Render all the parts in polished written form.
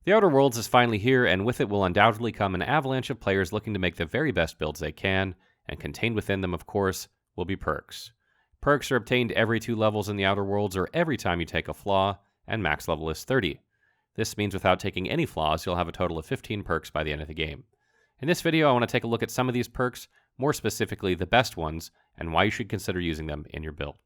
The Outer Worlds is finally here, and with it will undoubtedly come an avalanche of players looking to make the very best builds they can, and contained within them, of course, will be perks. Perks are obtained every 2 levels in the Outer Worlds or every time you take a flaw, and max level is 30. This means without taking any flaws, you'll have a total of 15 perks by the end of the game. In this video, I want to take a look at some of these perks, more specifically the best ones, and why you should consider using them in your build.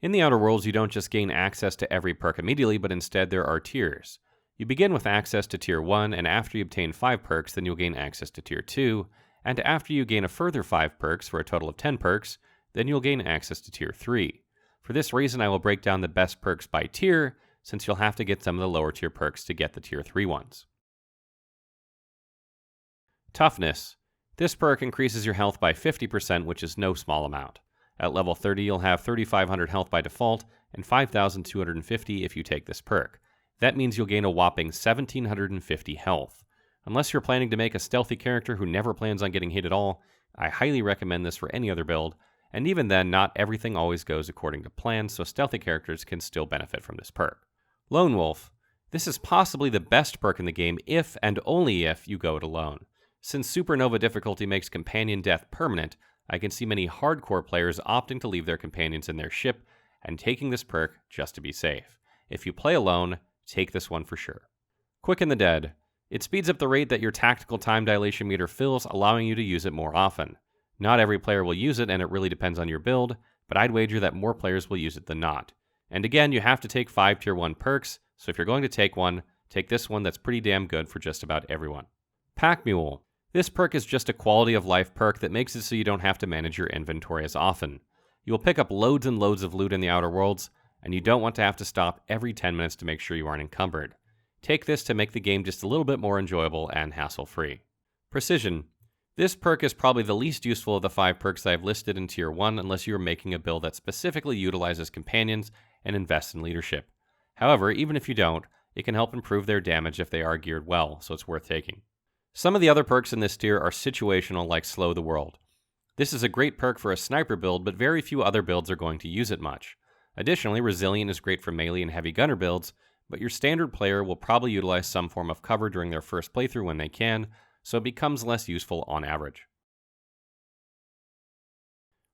In the Outer Worlds, you don't just gain access to every perk immediately, but instead there are tiers. You begin with access to Tier 1, and after you obtain 5 perks, then you'll gain access to Tier 2, and after you gain a further 5 perks for a total of 10 perks, then you'll gain access to Tier 3. For this reason, I will break down the best perks by tier, since you'll have to get some of the lower tier perks to get the Tier 3 ones. Toughness. This perk increases your health by 50%, which is no small amount. At level 30, you'll have 3,500 health by default, and 5,250 if you take this perk. That means you'll gain a whopping 1,750 health. Unless you're planning to make a stealthy character who never plans on getting hit at all, I highly recommend this for any other build, and even then, not everything always goes according to plan, so stealthy characters can still benefit from this perk. Lone Wolf. This is possibly the best perk in the game if and only if you go it alone. Since Supernova difficulty makes companion death permanent, I can see many hardcore players opting to leave their companions in their ship and taking this perk just to be safe. If you play alone, take this one for sure. Quicken the Dead. It speeds up the rate that your tactical time dilation meter fills, allowing you to use it more often. Not every player will use it, and it really depends on your build, but I'd wager that more players will use it than not. And again, you have to take 5 Tier 1 perks, so if you're going to take one, take this one that's pretty damn good for just about everyone. Pack Mule. This perk is just a quality of life perk that makes it so you don't have to manage your inventory as often. You will pick up loads and loads of loot in the Outer Worlds, and you don't want to have to stop every 10 minutes to make sure you aren't encumbered. Take this to make the game just a little bit more enjoyable and hassle-free. Precision. This perk is probably the least useful of the 5 perks I've listed in Tier 1 unless you are making a build that specifically utilizes companions and invests in leadership. However, even if you don't, it can help improve their damage if they are geared well, so it's worth taking. Some of the other perks in this tier are situational, like Slow the World. This is a great perk for a sniper build, but very few other builds are going to use it much. Additionally, Resilient is great for melee and heavy gunner builds, but your standard player will probably utilize some form of cover during their first playthrough when they can, so it becomes less useful on average.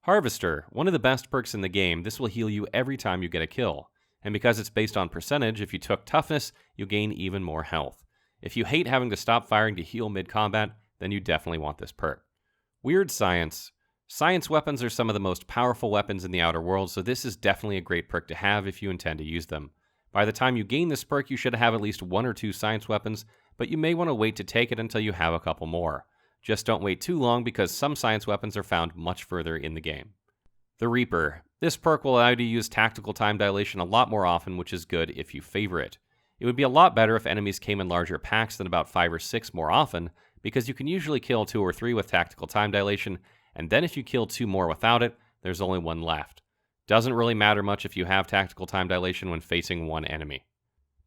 Harvester. One of the best perks in the game, this will heal you every time you get a kill. And because it's based on percentage, if you took Toughness, you'll gain even more health. If you hate having to stop firing to heal mid-combat, then you definitely want this perk. Weird Science. Science weapons are some of the most powerful weapons in the Outer Worlds, so this is definitely a great perk to have if you intend to use them. By the time you gain this perk, you should have at least 1 or 2 science weapons, but you may want to wait to take it until you have a couple more. Just don't wait too long because some science weapons are found much further in the game. The Reaper. This perk will allow you to use tactical time dilation a lot more often, which is good if you favor it. It would be a lot better if enemies came in larger packs than about 5 or 6 more often, because you can usually kill 2 or 3 with tactical time dilation, and then if you kill 2 more without it, there's only 1 left. Doesn't really matter much if you have tactical time dilation when facing 1 enemy.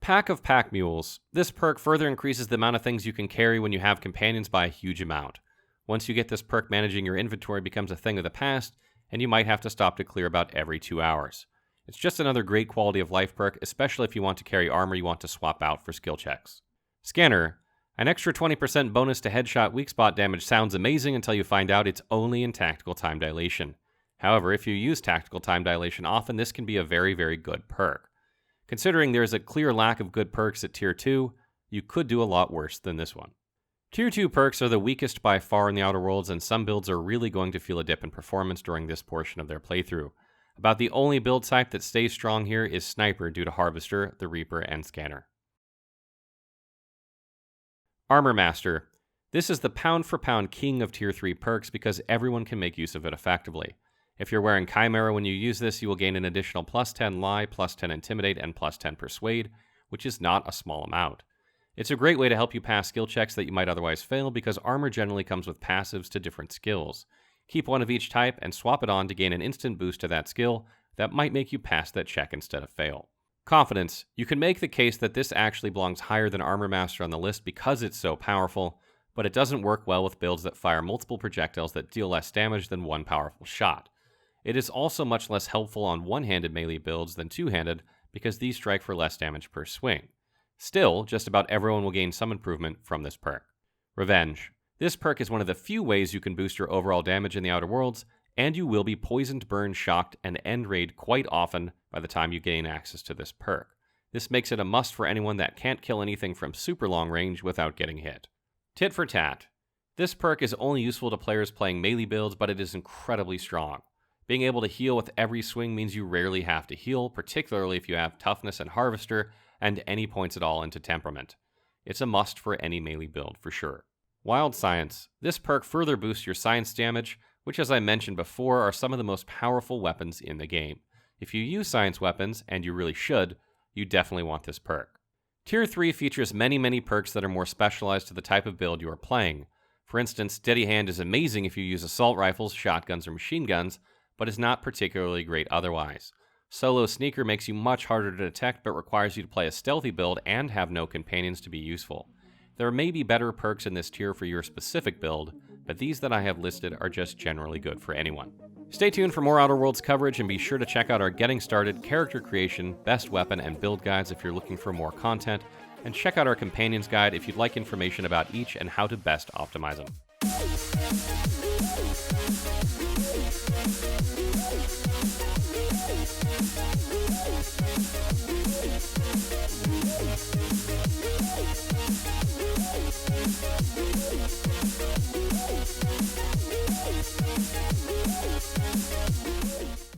Pack of Pack Mules. This perk further increases the amount of things you can carry when you have companions by a huge amount. Once you get this perk, managing your inventory becomes a thing of the past, and you might have to stop to clear about every 2 hours. It's just another great quality of life perk, especially if you want to carry armor you want to swap out for skill checks. Scanner. An extra 20% bonus to headshot weak spot damage sounds amazing until you find out it's only in tactical time dilation. However, if you use tactical time dilation often, this can be a very, very good perk. Considering there's a clear lack of good perks at Tier 2, you could do a lot worse than this one. Tier 2 perks are the weakest by far in the Outer Worlds, and some builds are really going to feel a dip in performance during this portion of their playthrough. About the only build type that stays strong here is Sniper due to Harvester, the Reaper, and Scanner. Armor Master. This is the pound-for-pound king of Tier 3 perks because everyone can make use of it effectively. If you're wearing Chimera when you use this, you will gain an additional plus 10 Lie, plus 10 Intimidate, and plus 10 Persuade, which is not a small amount. It's a great way to help you pass skill checks that you might otherwise fail because armor generally comes with passives to different skills. Keep one of each type and swap it on to gain an instant boost to that skill that might make you pass that check instead of fail. Confidence. You can make the case that this actually belongs higher than Armor Master on the list because it's so powerful, but it doesn't work well with builds that fire multiple projectiles that deal less damage than one powerful shot. It is also much less helpful on one-handed melee builds than two-handed because these strike for less damage per swing. Still, just about everyone will gain some improvement from this perk. Revenge. This perk is one of the few ways you can boost your overall damage in the Outer Worlds, and you will be poisoned, burned, shocked, and end raid quite often by the time you gain access to this perk. This makes it a must for anyone that can't kill anything from super long range without getting hit. Tit for tat. This perk is only useful to players playing melee builds, but it is incredibly strong. Being able to heal with every swing means you rarely have to heal, particularly if you have toughness and harvester, and any points at all into temperament. It's a must for any melee build for sure. Wild Science. This perk further boosts your science damage, which as I mentioned before are some of the most powerful weapons in the game. If you use science weapons, and you really should, you definitely want this perk. Tier 3 features many perks that are more specialized to the type of build you are playing. For instance, Steady Hand is amazing if you use assault rifles, shotguns, or machine guns, but is not particularly great otherwise. Solo Sneaker makes you much harder to detect, but requires you to play a stealthy build and have no companions to be useful. There may be better perks in this tier for your specific build, but these that I have listed are just generally good for anyone. Stay tuned for more Outer Worlds coverage, and be sure to check out our Getting Started, Character Creation, Best Weapon, and Build guides if you're looking for more content, and check out our Companions guide if you'd like information about each and how to best optimize them.